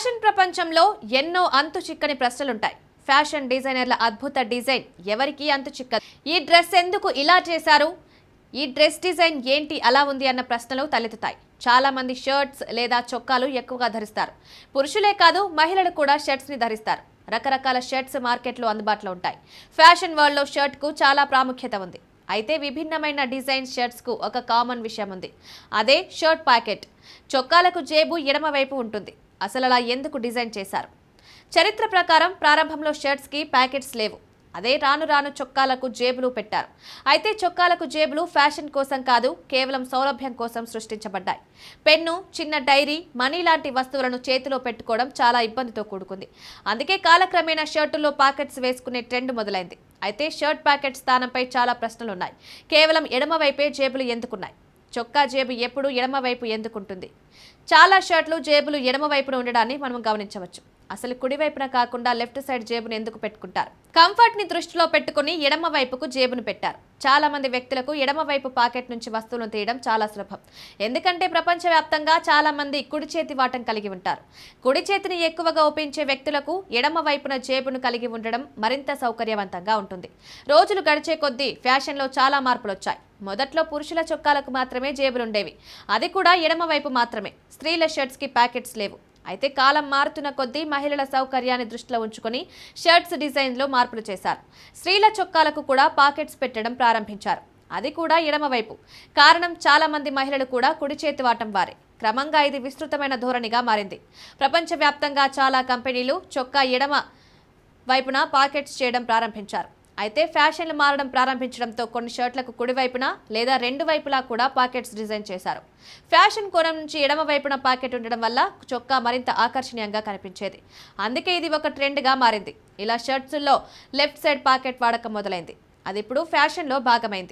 Fashion ప్రపంచంలో ఎన్నో అంతు చిక్కని ప్రశ్నలుంటాయి. ఫ్యాషన్ డిజైనర్ల అద్భుత డిజైన్ ఎవరికి అంతు చిక్కదు. ఈ డ్రెస్ ఎందుకు ఇలా చేశారు, ఈ డ్రెస్ డిజైన్ ఏంటి అలా ఉంది అన్న ప్రశ్నలు తలెత్తుతాయి. చాలా మంది షర్ట్స్ లేదా చొక్కాలు ఎక్కువగా ధరిస్తారు. పురుషులే కాదు, మహిళలు కూడా షర్ట్స్ ని ధరిస్తారు. రకరకాల షర్ట్స్ మార్కెట్లో అందుబాటులో ఉంటాయి. ఫ్యాషన్ వరల్డ్ లో షర్ట్ కు చాలా ప్రాముఖ్యత ఉంది. అయితే విభిన్నమైన డిజైన్ షర్ట్స్ కు ఒక కామన్ విషయం ఉంది. అదే షర్ట్ ప్యాకెట్. చొక్కాలకు జేబు ఎడమ వైపు ఉంటుంది. అసలు అలా ఎందుకు డిజైన్ చేశారు? చరిత్ర ప్రకారం ప్రారంభంలో షర్ట్స్ కి ప్యాకెట్స్ లేవు. అదే రాను రాను చొక్కాలకు జేబులు పెట్టారు. అయితే చొక్కాలకు జేబులు ఫ్యాషన్ కోసం కాదు, కేవలం సౌలభ్యం కోసం సృష్టించబడ్డాయి. పెన్ను, చిన్న డైరీ, మనీ లాంటి వస్తువులను చేతిలో పెట్టుకోవడం చాలా ఇబ్బందితో కూడుకుంది. అందుకే కాలక్రమేణా షర్టుల్లో ప్యాకెట్స్ వేసుకునే ట్రెండ్ మొదలైంది. అయితే షర్ట్ ప్యాకెట్ స్థానంపై చాలా ప్రశ్నలున్నాయి. కేవలం ఎడమ వైపే జేబులు ఎందుకున్నాయి? చొక్కా జేబు ఎప్పుడు ఎడమ వైపు ఎందుకుంటుంది? చాలా షర్ట్లు జేబులు ఎడమ వైపున ఉండడాన్ని మనం గమనించవచ్చు. అసలు కుడివైపున కాకుండా లెఫ్ట్ సైడ్ జేబును ఎందుకు పెట్టుకుంటారు? కంఫర్ట్ ని దృష్టిలో పెట్టుకుని ఎడమ వైపుకు జేబును పెట్టారు. చాలా మంది వ్యక్తులకు ఎడమ వైపు పాకెట్ నుంచి వస్తువులను తీయడం చాలా సులభం. ఎందుకంటే ప్రపంచవ్యాప్తంగా చాలా మంది కుడి చేతి వాటం కలిగి ఉంటారు. కుడి చేతిని ఎక్కువగా ఉపయోగించే వ్యక్తులకు ఎడమ వైపున జేబును కలిగి ఉండడం మరింత సౌకర్యవంతంగా ఉంటుంది. రోజులు గడిచే కొద్దీ ఫ్యాషన్లో చాలా మార్పులు వచ్చాయి. మొదట్లో పురుషుల చొక్కాలకు మాత్రమే జేబులుండేవి. అది కూడా ఎడమ వైపు మాత్రమే. స్త్రీల షర్ట్స్ కి ప్యాకెట్స్ లేవు. అయితే కాలం మారుతున్న కొద్దీ మహిళల సౌకర్యాన్ని దృష్టిలో ఉంచుకొని షర్ట్స్ డిజైన్లో మార్పులు చేశారు. స్త్రీల చొక్కాలకు కూడా పాకెట్స్ పెట్టడం ప్రారంభించారు. అది కూడా ఎడమవైపు. కారణం, చాలా మంది మహిళలు కూడా కుడి చేతి వాటం వారే. క్రమంగా ఇది విస్తృతమైన ధోరణిగా మారింది. ప్రపంచవ్యాప్తంగా చాలా కంపెనీలు చొక్కా ఎడమ వైపున పాకెట్స్ చేయడం ప్రారంభించారు. అయితే ఫ్యాషన్లు మారడం ప్రారంభించడంతో కొన్ని షర్ట్లకు కుడివైపున లేదా రెండు వైపులా కూడా పాకెట్స్ డిజైన్ చేశారు. ఫ్యాషన్ కోణం నుంచి ఎడమ వైపున పాకెట్ ఉండడం వల్ల చొక్కా మరింత ఆకర్షణీయంగా కనిపించేది. అందుకే ఇది ఒక ట్రెండ్గా మారింది. ఇలా షర్ట్స్లో లెఫ్ట్ సైడ్ పాకెట్ వాడకం మొదలైంది. అది ఇప్పుడు ఫ్యాషన్లో భాగమైంది.